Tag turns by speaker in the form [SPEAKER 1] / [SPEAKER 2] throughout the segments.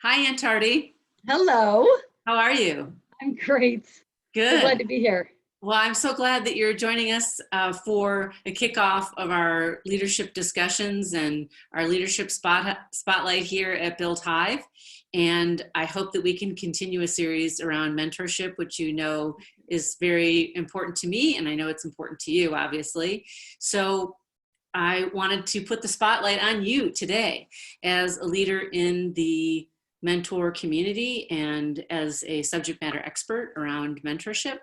[SPEAKER 1] Hi, Aunt Tardy.
[SPEAKER 2] Hello,
[SPEAKER 1] How are you?
[SPEAKER 2] I'm great. So glad
[SPEAKER 1] Good.
[SPEAKER 2] to be here.
[SPEAKER 1] Well, I'm so glad that you're joining us for a kickoff of our leadership discussions and our leadership spotlight here at BuiltHive. And I hope that we can continue a series around mentorship, which you know is very important to me, and I know it's important to you, obviously. So I wanted to put the spotlight on you today as a leader in the mentor community and as a subject matter expert around mentorship.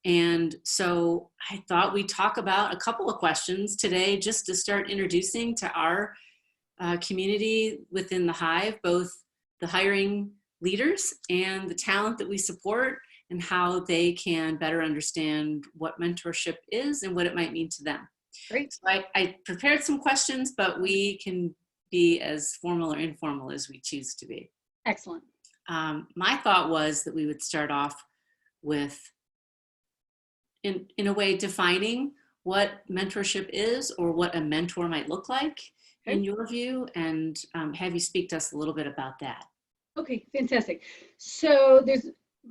[SPEAKER 1] And so I thought we'd talk about a couple of questions today just to start introducing to our community within the Hive, both the hiring leaders and the talent that we support and how they can better understand what mentorship is and what it might mean to them.
[SPEAKER 2] Great.
[SPEAKER 1] So I prepared some questions, but we can be as formal or informal as we choose to be.
[SPEAKER 2] Excellent.
[SPEAKER 1] My thought was that we would start off with, in a way, defining what mentorship is or what a mentor might look like in your view, and have you speak to us a little bit about that.
[SPEAKER 2] Okay, fantastic. So there's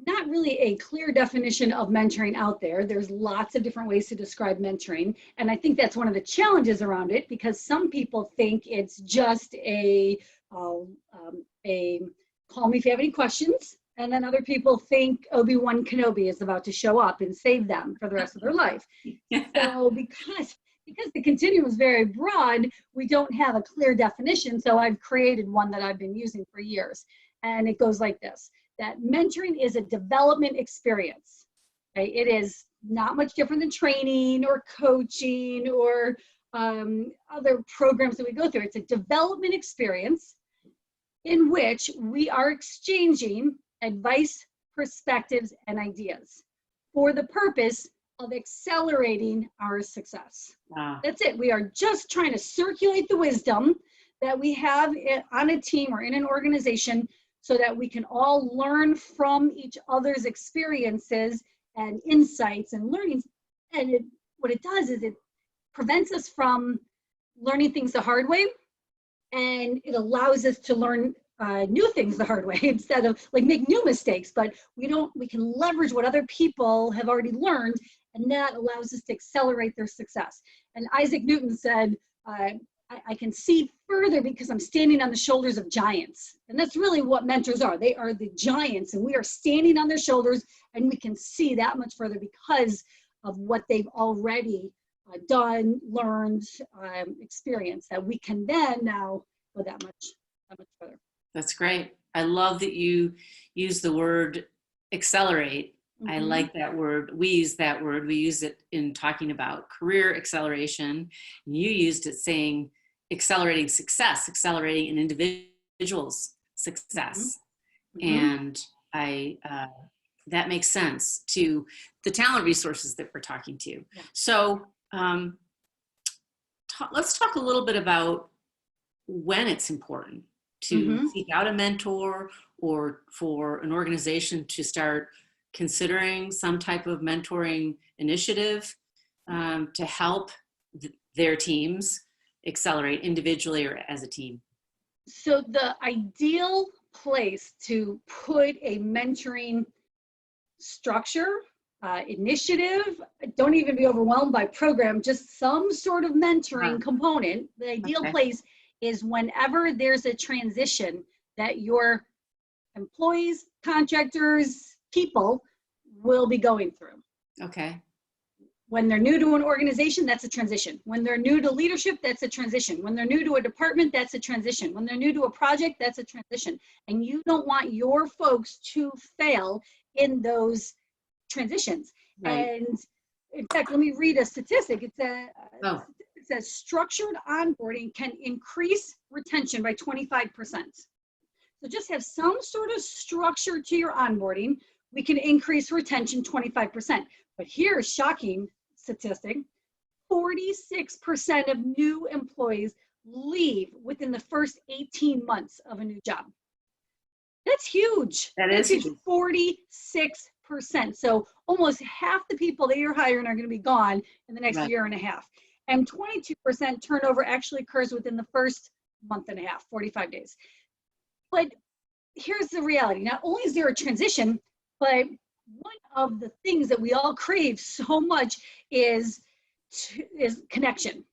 [SPEAKER 2] not really a clear definition of mentoring out there. There's lots of different ways to describe mentoring. And I think that's one of the challenges around it, because some people think it's just a call me if you have any questions. And then other people think Obi-Wan Kenobi is about to show up and save them for the rest of their life. So because the continuum is very broad, we don't have a clear definition. So I've created one that I've been using for years. And it goes like this, that mentoring is a development experience. Okay? It is not much different than training or coaching or other programs that we go through. It's a development experience in which we are exchanging advice, perspectives, and ideas for the purpose of accelerating our success.
[SPEAKER 1] Wow.
[SPEAKER 2] That's it. We are just trying to circulate the wisdom that we have on a team or in an organization so that we can all learn from each other's experiences and insights and learnings. And what it does is it prevents us from learning things the hard way, and it allows us to learn new things the hard way instead of like make new mistakes. But we can leverage what other people have already learned, and that allows us to accelerate their success. And Isaac Newton said, I can see further because I'm standing on the shoulders of giants. And that's really what mentors are. They are the giants, and we are standing on their shoulders, and we can see that much further because of what they've already done, learned, experienced, that we can then now go that much further.
[SPEAKER 1] That's great. I love that you use the word accelerate. I like that word. We use that word. We use it in talking about career acceleration. And you used it saying accelerating success, accelerating an individual's success. And that makes sense to the talent resources that we're talking to. Yeah. So let's talk a little bit about when it's important to seek out a mentor, or for an organization to start considering some type of mentoring initiative to help their teams accelerate individually or as a team.
[SPEAKER 2] So the ideal place to put a mentoring structure, initiative, don't even be overwhelmed by program, just some sort of mentoring component. The ideal place is whenever there's a transition that your employees, contractors, people will be going through.
[SPEAKER 1] Okay.
[SPEAKER 2] When they're new to an organization, that's a transition. When they're new to leadership, that's a transition. When they're new to a department, that's a transition. When they're new to a project, that's a transition. And you don't want your folks to fail in those transitions. Right. And in fact, let me read a statistic. It says structured onboarding can increase retention by 25%. So just have some sort of structure to your onboarding. We can increase retention 25%. But here's a shocking statistic. 46% of new employees leave within the first 18 months of a new job. That's huge.
[SPEAKER 1] That's huge.
[SPEAKER 2] 46%. So almost half the people that you're hiring are going to be gone in the next year and a half. And 22% turnover actually occurs within the first month and a half, 45 days. But here's the reality. Not only is there a transition, but one of the things that we all crave so much is connection.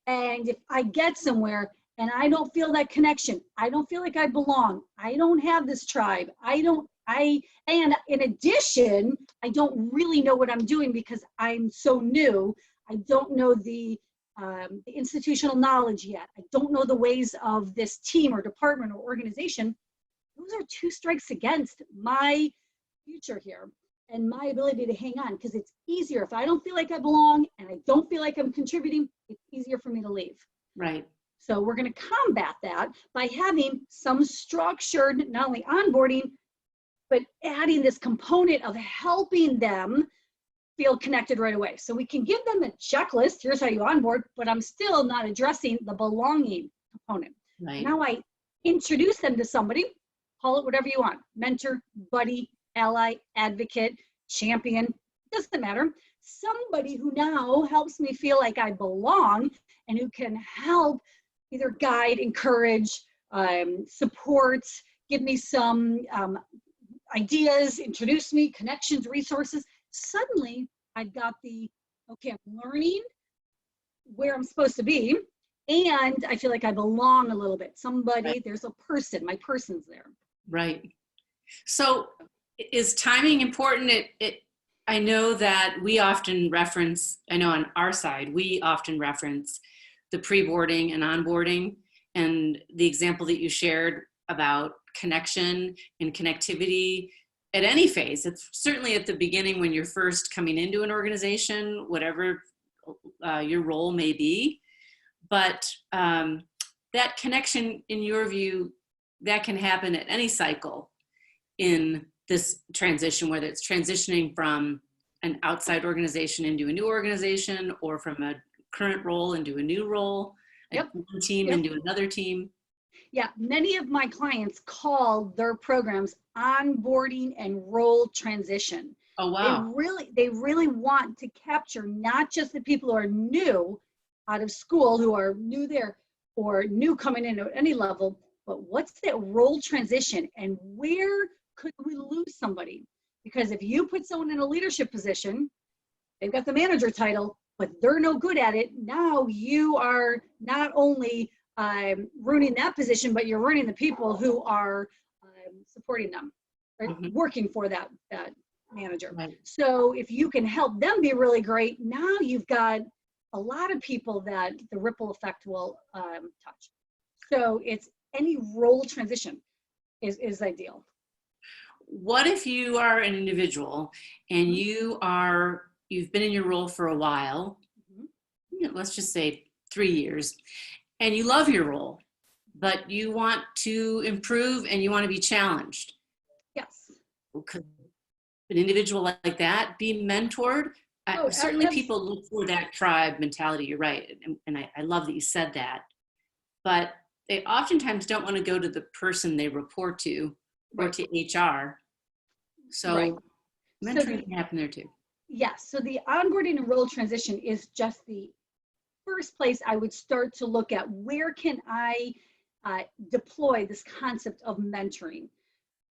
[SPEAKER 2] And if I get somewhere and I don't feel that connection, I don't feel like I belong, I don't have this tribe, and in addition, I don't really know what I'm doing because I'm so new. I don't know the institutional knowledge yet. I don't know the ways of this team or department or organization. Those are two strikes against my future here and my ability to hang on, because it's easier if I don't feel like I belong and I don't feel like I'm contributing, it's easier for me to leave.
[SPEAKER 1] Right.
[SPEAKER 2] So we're going to combat that by having some structured, not only onboarding, but adding this component of helping them feel connected right away. So we can give them the checklist, here's how you onboard, but I'm still not addressing the belonging component.
[SPEAKER 1] Right.
[SPEAKER 2] Now I introduce them to somebody, call it whatever you want, mentor, buddy, ally, advocate, champion, doesn't matter. Somebody who now helps me feel like I belong and who can help either guide, encourage, support, give me some ideas, introduce me, connections, resources. Suddenly I've got okay, I'm learning where I'm supposed to be, and I feel like I belong a little bit. Somebody, right. There's a person, my person's there.
[SPEAKER 1] Right. So is timing important? I know that we often reference, I know on our side, we often reference the pre-boarding and onboarding, and the example that you shared about connection and connectivity at any phase. It's certainly at the beginning when you're first coming into an organization, whatever your role may be. But that connection, in your view, that can happen at any cycle in this transition, whether it's transitioning from an outside organization into a new organization, or from a current role into a new role,
[SPEAKER 2] yep.
[SPEAKER 1] one team into another team.
[SPEAKER 2] Yeah, many of my clients call their programs onboarding and role transition.
[SPEAKER 1] Oh, wow.
[SPEAKER 2] They really want to capture not just the people who are new out of school, who are new there, or new coming in at any level, but what's that role transition and where could we lose somebody? Because if you put someone in a leadership position, they've got the manager title, but they're no good at it. Now you are not only ruining that position, but you're ruining the people who are supporting them, right? Mm-hmm. Working for that manager. Right. So if you can help them be really great, now you've got a lot of people that the ripple effect will touch. So it's any role transition is ideal.
[SPEAKER 1] What if you are an individual and mm-hmm. you've been in your role for a while, mm-hmm. let's just say 3 years, and you love your role, but you want to improve and you want to be challenged?
[SPEAKER 2] Yes.
[SPEAKER 1] Could an individual like that be mentored? Certainly people look for that tribe mentality, you're right, and I love that you said that, but they oftentimes don't want to go to the person they report to or to HR. So right. Mentoring can happen there too.
[SPEAKER 2] Yes, so the onboarding and role transition is just the first place I would start to look at where can I deploy this concept of mentoring.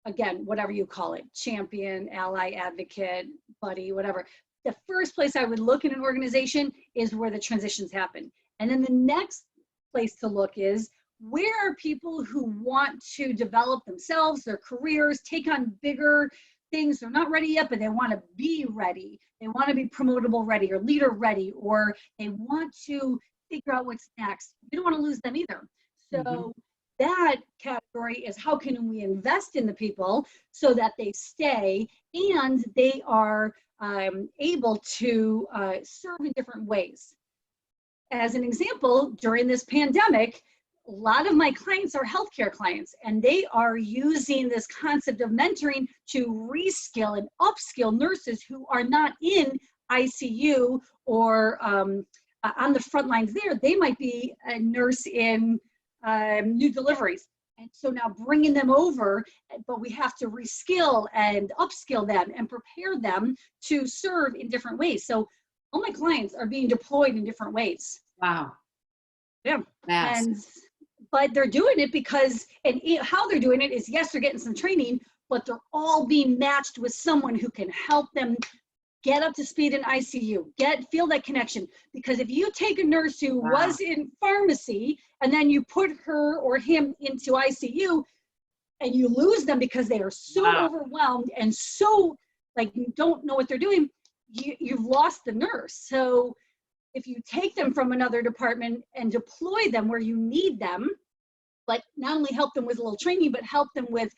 [SPEAKER 2] Again, whatever you call it, champion, ally, advocate, buddy, whatever. The first place I would look in an organization is where the transitions happen. And then the next place to look is where are people who want to develop themselves, their careers, take on bigger things. They're not ready yet, but they want to be ready. They want to be promotable ready or leader ready, or they want to figure out what's next. We don't want to lose them either. So mm-hmm. that category is how can we invest in the people so that they stay and they are able to serve in different ways. As an example, during this pandemic, a lot of my clients are healthcare clients, and they are using this concept of mentoring to reskill and upskill nurses who are not in ICU or on the front lines there. They might be a nurse in new deliveries. And so now bringing them over, but we have to reskill and upskill them and prepare them to serve in different ways. So all my clients are being deployed in different ways.
[SPEAKER 1] Wow.
[SPEAKER 2] Yeah.
[SPEAKER 1] Fast.
[SPEAKER 2] And but they're doing it because, and how they're doing it is, yes, they're getting some training, but they're all being matched with someone who can help them get up to speed in ICU, feel that connection. Because if you take a nurse who was in pharmacy and then you put her or him into ICU and you lose them because they are so overwhelmed and so like don't know what they're doing, you've lost the nurse. So if you take them from another department and deploy them where you need them, but not only help them with a little training, but help them with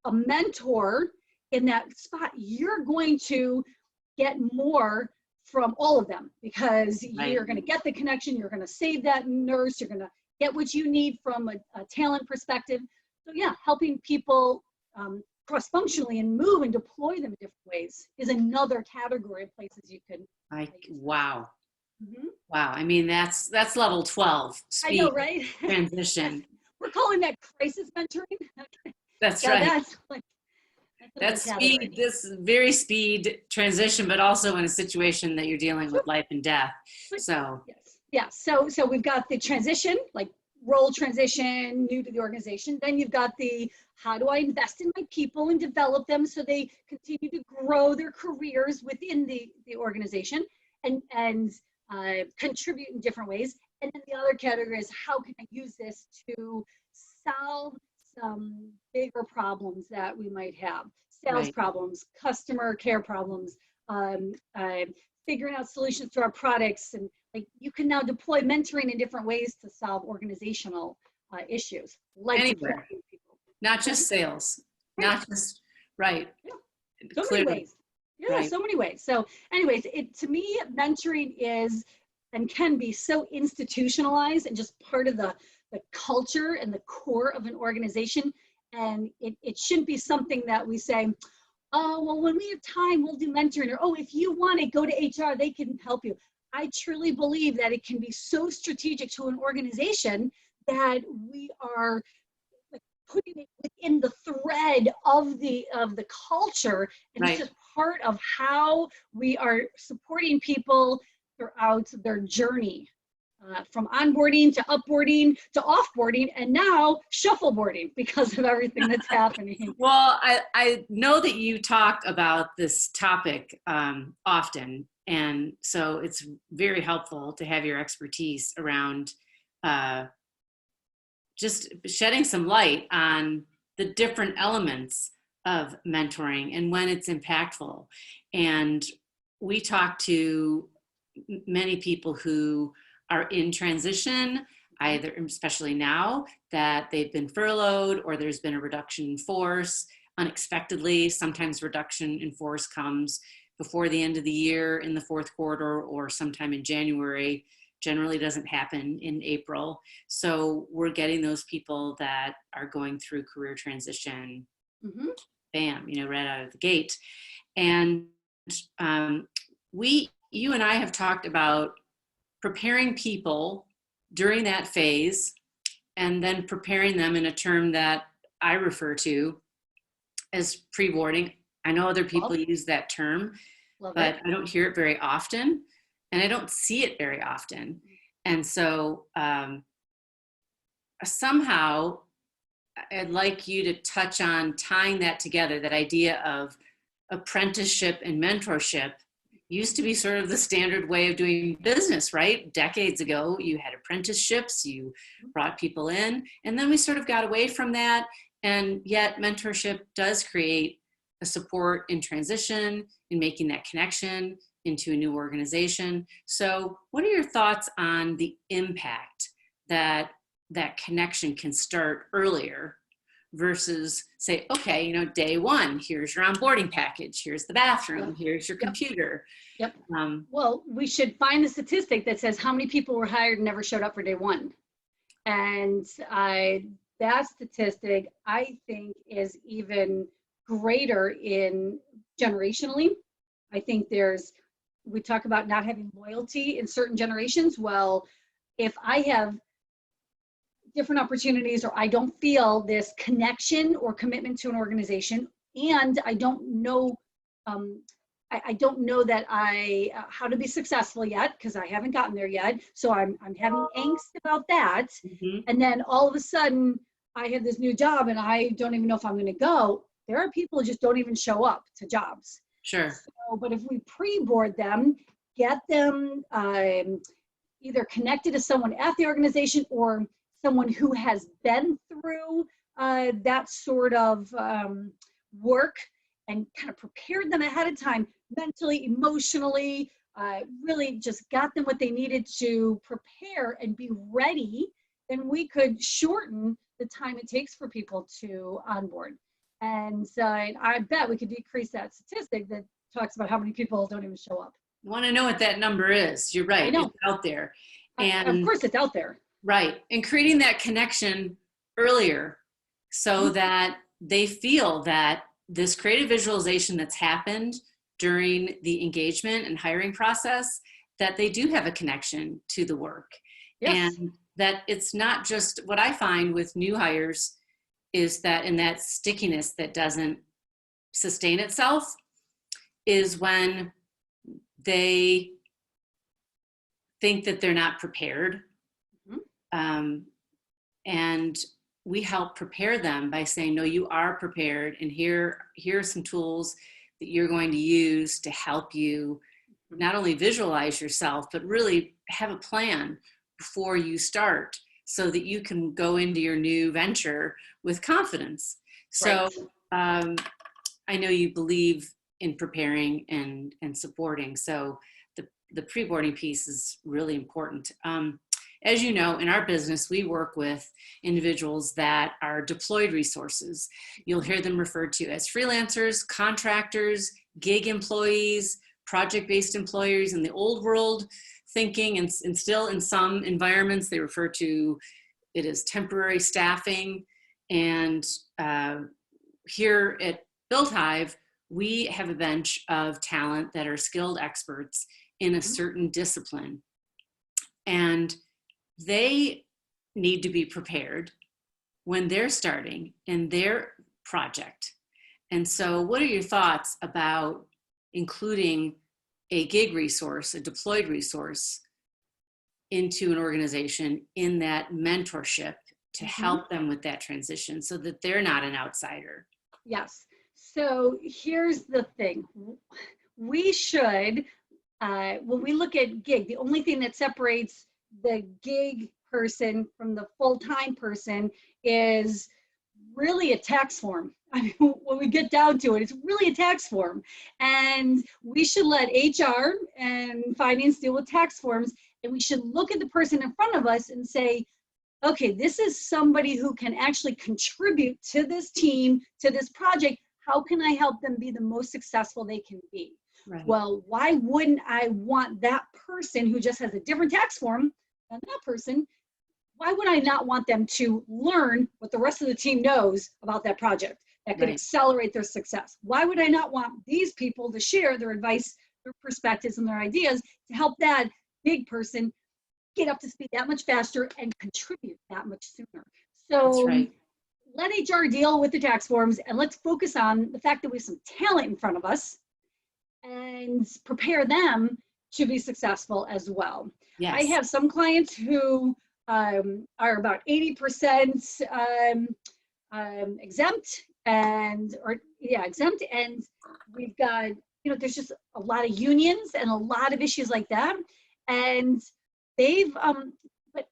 [SPEAKER 2] a mentor in that spot, you're going to get more from all of them, because you're going to get the connection, you're going to save that nurse, you're going to get what you need from a talent perspective. So yeah, helping people cross-functionally and move and deploy them in different ways is another category of places you can.
[SPEAKER 1] Wow. Wow. I mean, that's level 12. Speed,
[SPEAKER 2] I know, right?
[SPEAKER 1] Transition.
[SPEAKER 2] We're calling that crisis mentoring.
[SPEAKER 1] That's right.
[SPEAKER 2] That's
[SPEAKER 1] speed, this very speed transition, but also in a situation that you're dealing with life and death. So
[SPEAKER 2] yes. So we've got the transition, like role transition, new to the organization. Then you've got the, how do I invest in my people and develop them so they continue to grow their careers within the organization and contribute in different ways. And then the other category is, how can I use this to solve some bigger problems that we might have, sales problems, customer care problems, figuring out solutions to our products. And like, you can now deploy mentoring in different ways to solve organizational issues, like
[SPEAKER 1] anywhere, people. Not just sales, not just
[SPEAKER 2] so many ways. So many ways. So anyways, to me, mentoring is and can be so institutionalized and just part of the culture and the core of an organization. And it shouldn't be something that we say, oh, well, when we have time, we'll do mentoring, or, oh, if you want it, go to HR, they can help you. I truly believe that it can be so strategic to an organization that we are like putting it within the thread of the culture. And it's just part of how we are supporting people throughout their journey. From onboarding to upboarding to offboarding, and now shuffleboarding because of everything that's happening.
[SPEAKER 1] Well, I know that you talk about this topic often, and so it's very helpful to have your expertise around just shedding some light on the different elements of mentoring and when it's impactful. And we talk to many people who are in transition, either, especially now, that they've been furloughed or there's been a reduction in force unexpectedly. Sometimes reduction in force comes before the end of the year in the fourth quarter or sometime in January. Generally doesn't happen in April. So we're getting those people that are going through career transition, bam, right out of the gate. And you and I have talked about preparing people during that phase and then preparing them in a term that I refer to as pre-boarding. I know other people use that term, but I don't hear it very often and I don't see it very often. And so somehow I'd like you to touch on tying that together, that idea of apprenticeship and mentorship. Used to be sort of the standard way of doing business, right? Decades ago, you had apprenticeships, you brought people in, and then we sort of got away from that. And yet mentorship does create a support in transition, in making that connection into a new organization. So what are your thoughts on the impact that that connection can start earlier versus say, okay, day one, here's your onboarding package, here's the bathroom, here's your computer.
[SPEAKER 2] Well, we should find the statistic that says how many people were hired and never showed up for day one. And that statistic, I think, is even greater in generationally. I think we talk about not having loyalty in certain generations. Well, if I have different opportunities or I don't feel this connection or commitment to an organization and I don't know I don't know that how to be successful yet because I haven't gotten there yet. So I'm having angst about that.
[SPEAKER 1] Mhm.
[SPEAKER 2] And then all of a sudden I have this new job and I don't even know if I'm going to go. There are people who just don't even show up to jobs.
[SPEAKER 1] Sure.
[SPEAKER 2] So, but if we pre-board them, get them either connected to someone at the organization or someone who has been through that sort of work, and kind of prepared them ahead of time, mentally, emotionally, really just got them what they needed to prepare and be ready, then we could shorten the time it takes for people to onboard. And I bet we could decrease that statistic that talks about how many people don't even show up.
[SPEAKER 1] I want to know what that number is. You're
[SPEAKER 2] I
[SPEAKER 1] right.
[SPEAKER 2] know.
[SPEAKER 1] It's out there.
[SPEAKER 2] Of
[SPEAKER 1] And
[SPEAKER 2] course, it's out there.
[SPEAKER 1] right. And creating that connection earlier so that they feel that this creative visualization that's happened during the engagement and hiring process, that they do have a connection to the work.
[SPEAKER 2] Yes.
[SPEAKER 1] And that it's not just what I find with new hires is that in that stickiness that doesn't sustain itself is when they think that they're not prepared. And we help prepare them by saying, no, you are prepared. And here are some tools that you're going to use to help you not only visualize yourself, but really have a plan before you start so that you can go into your new venture with confidence. So I know you believe in preparing and supporting. So the pre-boarding piece is really important. As you know, in our business, we work with individuals that are deployed resources. You'll hear them referred to as freelancers, contractors, gig employees, project-based employers. In the old world thinking, and still in some environments, they refer to it as temporary staffing. And here at BuiltHive, we have a bench of talent that are skilled experts in a certain discipline. And they need to be prepared when they're starting in their project. And so what are your thoughts about including a gig resource, a deployed resource into an organization in that mentorship to help them with that transition so that they're not an outsider?
[SPEAKER 2] Yes. So here's the thing. We should, when we look at gig, the only thing that separates the gig person from the full-time person is really a tax form. I mean, when we get down to it, it's really a tax form. And we should let HR and finance deal with tax forms. And we should look at the person in front of us and say, okay, this is somebody who can actually contribute to this team, to this project. How can I help them be the most successful they can be? Right. Well, why wouldn't I want that person who just has a different tax form than that person? Why would I not want them to learn what the rest of the team knows about that project that could accelerate their success? Why would I not want these people to share their advice, their perspectives, and their ideas to help that big person get up to speed that much faster and contribute that much sooner? So let HR deal with the tax forms, and let's focus on the fact that we have some talent in front of us and prepare them to be successful as well. Yes. I have some clients who are about 80% exempt, and exempt, and we've got, there's just a lot of unions and a lot of issues like that, and they've but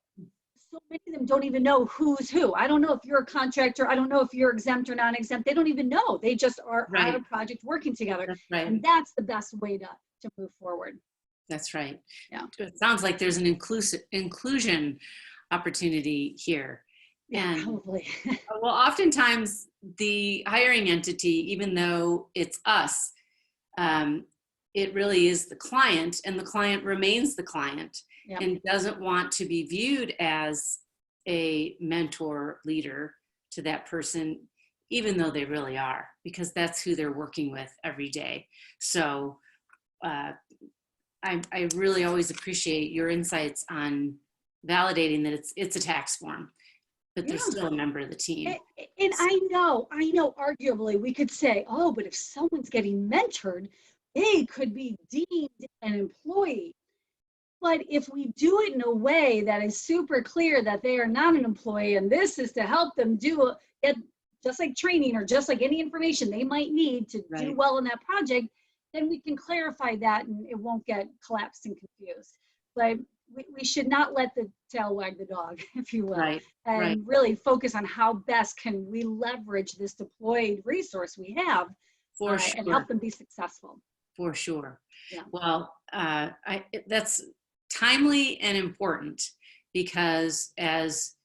[SPEAKER 2] so many of them don't even know who's who. I don't know if you're a contractor. I don't know if you're exempt or non-exempt. They don't even know. They just are on a project working together. And that's the best way to move forward.
[SPEAKER 1] That's right.
[SPEAKER 2] Yeah.
[SPEAKER 1] It sounds like there's an inclusion opportunity here.
[SPEAKER 2] Yeah,
[SPEAKER 1] and
[SPEAKER 2] probably.
[SPEAKER 1] Well, oftentimes the hiring entity, even though it's us, it really is the client, and the client remains the client. Yep. And doesn't want to be viewed as a mentor leader to that person, even though they really are, because that's who they're working with every day. So I really always appreciate your insights on validating that it's a tax form, but they're still a member of the team.
[SPEAKER 2] And I know, arguably we could say, oh, but if someone's getting mentored, they could be deemed an employee. But if we do it in a way that is super clear that they are not an employee, and this is to help them get just like training or just like any information they might need to do well in that project, then we can clarify that and it won't get collapsed and confused. But we should not let the tail wag the dog, if you will, and really focus on how best can we leverage this deployed resource we have and help them be successful.
[SPEAKER 1] For sure.
[SPEAKER 2] Yeah.
[SPEAKER 1] Well, that's timely and important, because as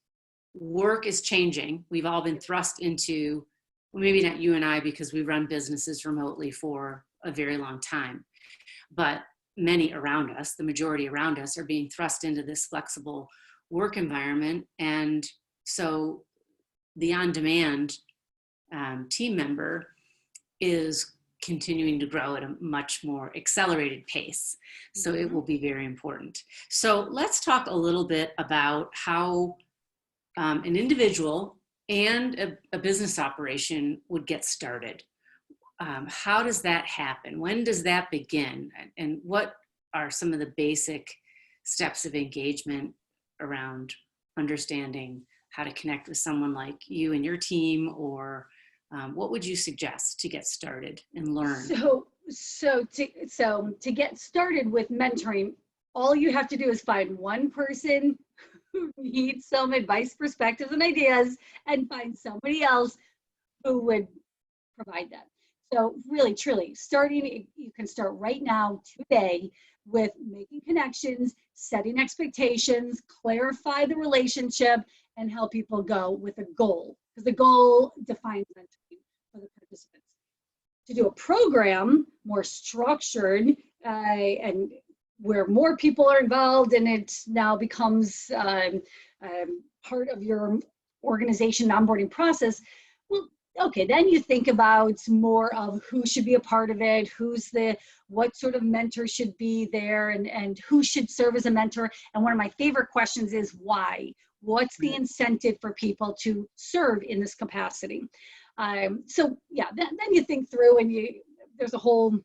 [SPEAKER 1] work is changing, we've all been thrust into, well, maybe not you and I, because we run businesses remotely for a very long time, but many around us, the majority around us, are being thrust into this flexible work environment. And so the on-demand team member is continuing to grow at a much more accelerated pace. So it will be very important. So let's talk a little bit about how an individual and a business operation would get started. How does that happen? When does that begin? And what are some of the basic steps of engagement around understanding how to connect with someone like you and your team, or what would you suggest to get started and learn?
[SPEAKER 2] So to get started with mentoring, all you have to do is find one person who needs some advice, perspectives, and ideas, and find somebody else who would provide that. So really, truly, you can start right now, today, with making connections, setting expectations, clarify the relationship, and help people go with a goal, because the goal defines mentoring for the participants. To do a program more structured and where more people are involved and it now becomes part of your organization onboarding process, well, okay, then you think about more of who should be a part of it, what sort of mentor should be there, and who should serve as a mentor. And one of my favorite questions is why? What's the incentive for people to serve in this capacity? So yeah, then you think through, and there's a whole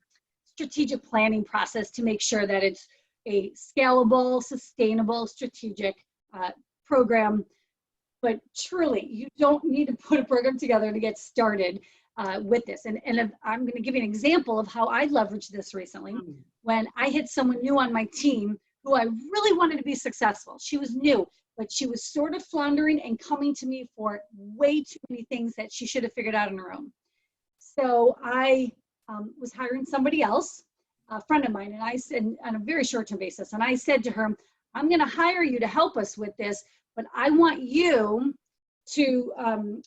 [SPEAKER 2] strategic planning process to make sure that it's a scalable, sustainable, strategic program. But truly, you don't need to put a program together to get started with this. And I'm going to give you an example of how I leveraged this recently. When I had someone new on my team who I really wanted to be successful. She was new, but she was sort of floundering and coming to me for way too many things that she should have figured out on her own. So I was hiring somebody else, a friend of mine, and I said, on a very short-term basis, and I said to her, I'm going to hire you to help us with this, but I want you to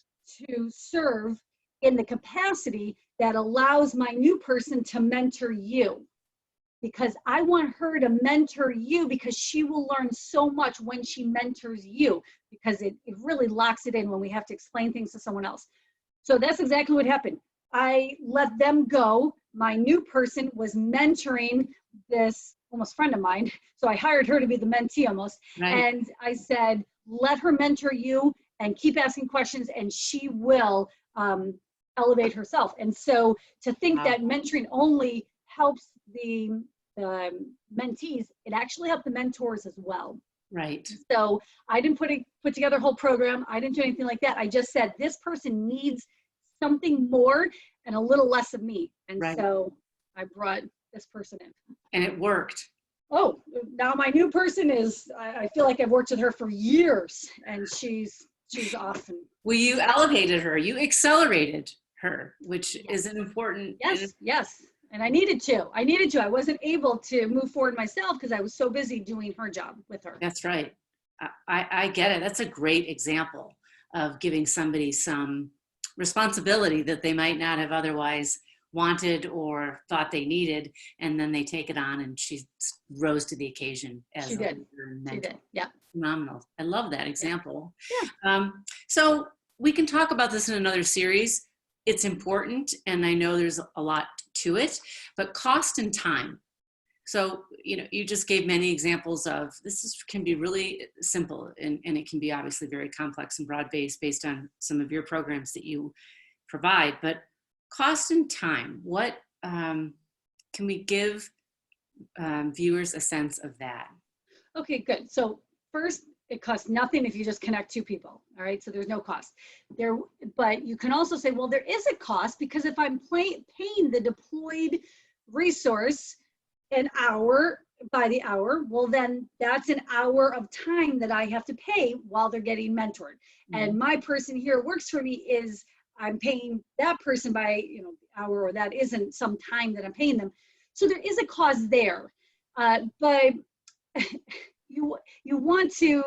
[SPEAKER 2] serve in the capacity that allows my new person to mentor you, because I want her to mentor you, because she will learn so much when she mentors you, because it really locks it in when we have to explain things to someone else. So that's exactly what happened. I let them go. My new person was mentoring this almost friend of mine. So I hired her to be the mentee almost. And I said, let her mentor you and keep asking questions, and she will elevate herself. And so to think that mentoring only helps the mentees, it actually helped the mentors as well. So I didn't put together a whole program. I didn't do anything like that. I just said, this person needs something more and a little less of me. And so I brought this person in.
[SPEAKER 1] And it worked.
[SPEAKER 2] Oh, now my new person I feel like I've worked with her for years, and she's awesome.
[SPEAKER 1] Well, you elevated her, you accelerated her, which is an important.
[SPEAKER 2] Yes. And I needed to. I wasn't able to move forward myself because I was so busy doing her job with her.
[SPEAKER 1] That's right. I get it. That's a great example of giving somebody some responsibility that they might not have otherwise wanted or thought they needed, and then they take it on, and she rose to the occasion as
[SPEAKER 2] she did. Yeah.
[SPEAKER 1] Phenomenal. I love that example. So we can talk about this in another series. It's important, and I know there's a lot to it, but cost and time. So, you just gave many examples of can be really simple, and it can be obviously very complex and broad-based based on some of your programs that you provide, but cost and time, what can we give viewers a sense of that?
[SPEAKER 2] Okay, good. So first, it costs nothing if you just connect two people. All right, so there's no cost there. But you can also say, well, there is a cost because if I'm paying the deployed resource an hour by the hour, well, then that's an hour of time that I have to pay while they're getting mentored. And my person here works for me is I'm paying that person by the hour, or that isn't some time that I'm paying them. So there is a cost there, but you want to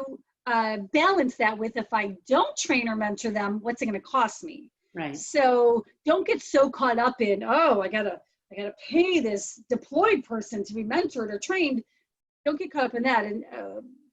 [SPEAKER 2] balance that with, if I don't train or mentor them, what's it going to cost me?
[SPEAKER 1] Right.
[SPEAKER 2] So don't get so caught up in, oh, I gotta pay this deployed person to be mentored or trained. Don't get caught up in that. And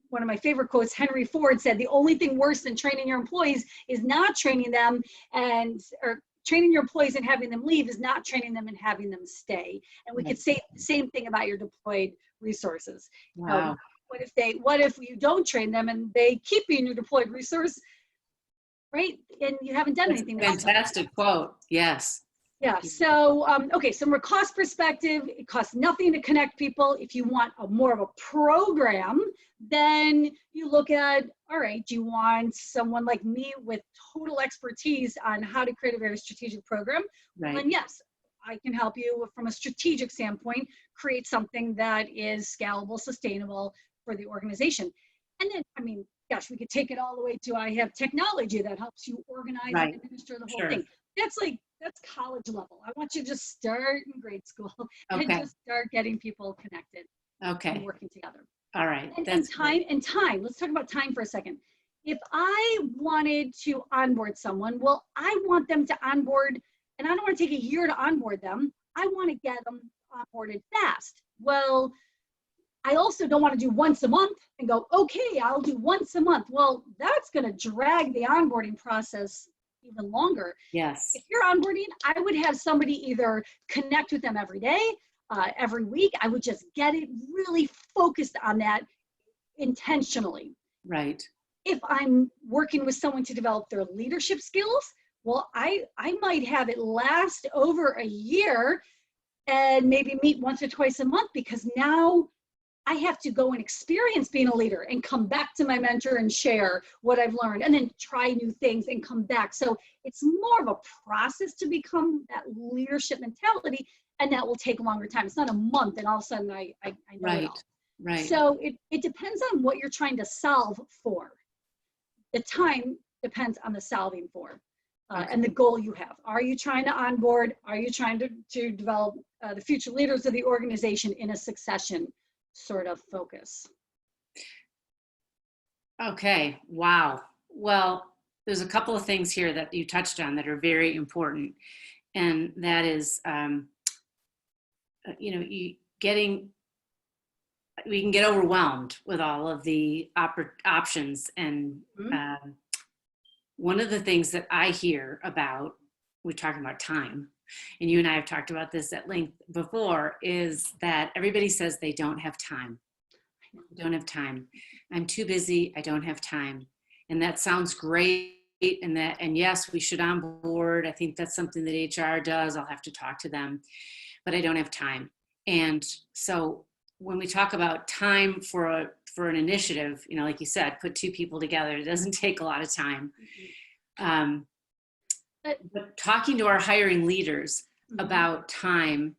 [SPEAKER 2] one of my favorite quotes, Henry Ford said, the only thing worse than training your employees is not training them, or training your employees and having them leave is not training them and having them stay. And we could say the same thing about your deployed resources.
[SPEAKER 1] Wow.
[SPEAKER 2] What if you don't train them and they keep being your deployed resource, right? And you haven't done anything.
[SPEAKER 1] Fantastic quote. Yes.
[SPEAKER 2] Yeah. So, okay. So from a cost perspective, it costs nothing to connect people. If you want more of a program, then you look at, all right, do you want someone like me with total expertise on how to create a very strategic program?
[SPEAKER 1] Right.
[SPEAKER 2] Well, then yes, I can help you from a strategic standpoint, create something that is scalable, sustainable for the organization. And then, I mean, gosh, we could take it all the way to, I have technology that helps you organize and administer the whole thing. That's college level. I want you to just start in grade school and just start getting people connected and working together.
[SPEAKER 1] All right.
[SPEAKER 2] And time. Let's talk about time for a second. If I wanted to onboard someone, well, I want them to onboard, and I don't want to take a year to onboard them. I want to get them onboarded fast. Well, I also don't want to do once a month and go, okay, I'll do once a month. Well, that's going to drag the onboarding process even longer.
[SPEAKER 1] Yes.
[SPEAKER 2] If you're onboarding, I would have somebody either connect with them every day, every week. I would just get it really focused on that intentionally.
[SPEAKER 1] Right.
[SPEAKER 2] If I'm working with someone to develop their leadership skills, well, I might have it last over a year and maybe meet once or twice a month, because now I have to go and experience being a leader and come back to my mentor and share what I've learned, and then try new things and come back. So it's more of a process to become that leadership mentality, and that will take longer time. It's not a month and all of a sudden I know it all.
[SPEAKER 1] Right.
[SPEAKER 2] So it depends on what you're trying to solve for. The time depends on the solving for and the goal you have. Are you trying to onboard? Are you trying to develop the future leaders of the organization in a succession sort of focus?
[SPEAKER 1] Okay. Wow. Well, there's a couple of things here that you touched on that are very important. And that is, we can get overwhelmed with all of the options. And one of the things that I hear about, we're talking about time, and you and I have talked about this at length before, is that everybody says they don't have time. I don't have time. I'm too busy. I don't have time. And that sounds great. And yes, we should onboard. I think that's something that HR does. I'll have to talk to them, but I don't have time. And so when we talk about time for an initiative, like you said, put two people together, it doesn't take a lot of time. But talking to our hiring leaders about time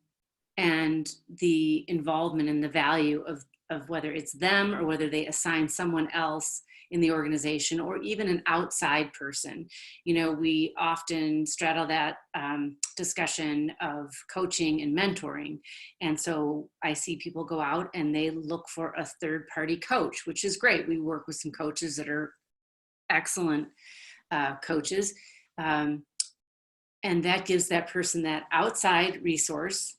[SPEAKER 1] and the involvement and the value of whether it's them or whether they assign someone else in the organization or even an outside person. We often straddle that discussion of coaching and mentoring. And so I see people go out and they look for a third-party coach, which is great. We work with some coaches that are excellent coaches. And that gives that person that outside resource,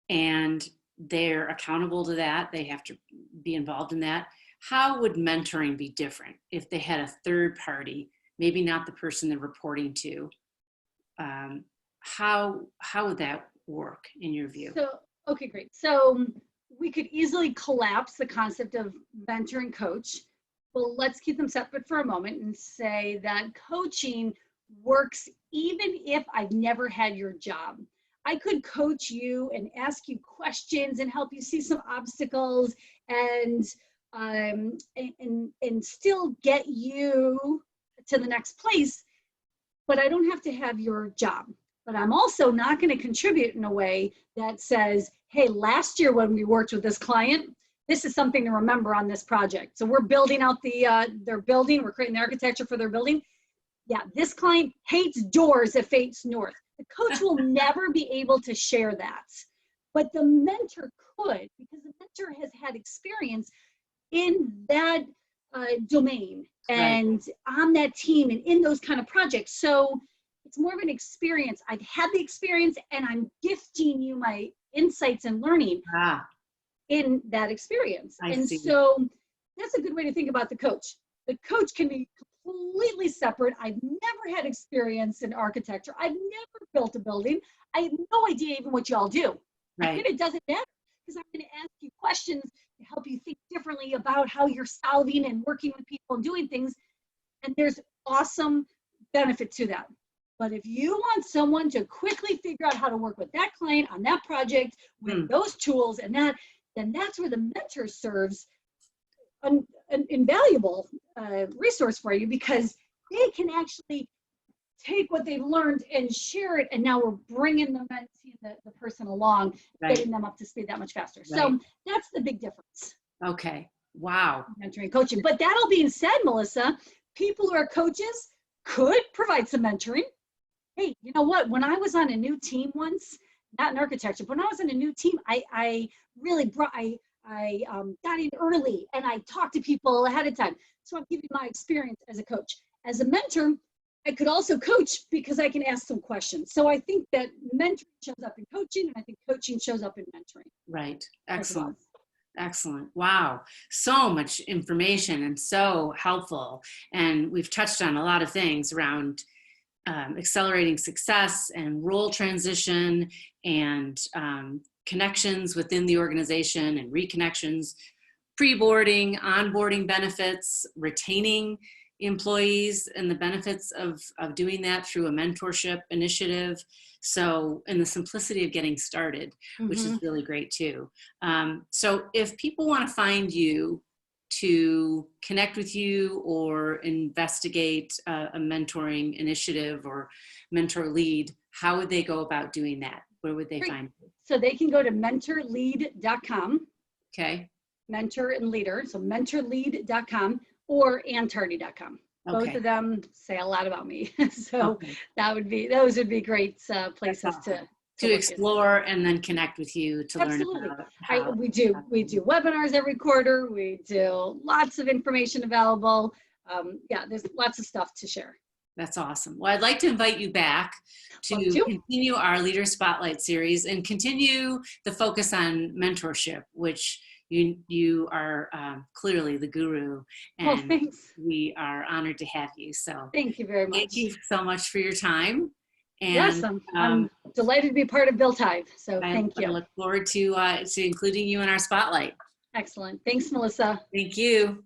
[SPEAKER 1] and they're accountable to that. They have to be involved in that. How would mentoring be different if they had a third party, maybe not the person they're reporting to? How would that work in your view?
[SPEAKER 2] So, okay, great. So we could easily collapse the concept of mentor and coach. Well, let's keep them separate for a moment and say that coaching works even if I've never had your job. I could coach you and ask you questions and help you see some obstacles and still get you to the next place, but I don't have to have your job. But I'm also not going to contribute in a way that says, hey, last year when we worked with this client, this is something to remember on this project. So we're building out their building. We're creating the architecture for their building. Yeah, this client hates doors that face north. The coach will never be able to share that. But the mentor could, because the mentor has had experience in that domain and on that team and in those kind of projects. So it's more of an experience. I've had the experience and I'm gifting you my insights and learning in that experience. So that's a good way to think about the coach. The coach can be completely separate. I've never had experience in architecture. I've never built a building. I have no idea even what y'all do. And it doesn't matter because I'm going to ask you questions to help you think differently about how you're solving and working with people and doing things. And there's awesome benefit to that. But if you want someone to quickly figure out how to work with that client on that project with those tools and that, then that's where the mentor serves an invaluable resource for you, because they can actually take what they've learned and share it. And now we're bringing the mentee, the person along, getting them up to speed that much faster. So that's the big difference.
[SPEAKER 1] Okay. Wow.
[SPEAKER 2] Mentoring, coaching. But that all being said, Melissa, people who are coaches could provide some mentoring. Hey, you know what? When I was on a new team once, not in architecture, but when I was on a new team, I really got in early and I talked to people ahead of time. So I'm giving my experience as a coach. As a mentor, I could also coach because I can ask some questions. So I think that mentoring shows up in coaching, and I think coaching shows up in mentoring.
[SPEAKER 1] Right. Excellent. Excellent. Wow. So much information and so helpful. And we've touched on a lot of things around accelerating success and role transition and connections within the organization and reconnections, pre-boarding, onboarding benefits, retaining employees and the benefits of doing that through a mentorship initiative. So, and the simplicity of getting started, which is really great too. So if people want to find you to connect with you or investigate a mentoring initiative or MentorLead, how would they go about doing that? Where would they find you?
[SPEAKER 2] So they can go to mentorlead.com.
[SPEAKER 1] Okay.
[SPEAKER 2] Mentor and leader. So mentorlead.com or Tardy.com. Both of them say a lot about me. So those would be great places to
[SPEAKER 1] explore and then connect with you to learn about how.
[SPEAKER 2] We do webinars every quarter. We do lots of information available. There's lots of stuff to share.
[SPEAKER 1] That's awesome. Well, I'd like to invite you back to continue our Leader Spotlight series and continue the focus on mentorship, which you are clearly the guru, and we are honored to have you. So
[SPEAKER 2] thank you very much.
[SPEAKER 1] Thank you so much for your time. And
[SPEAKER 2] yes, I'm delighted to be part of BuiltHive. So thank you.
[SPEAKER 1] I look forward to including you in our spotlight.
[SPEAKER 2] Excellent. Thanks, Melissa.
[SPEAKER 1] Thank you.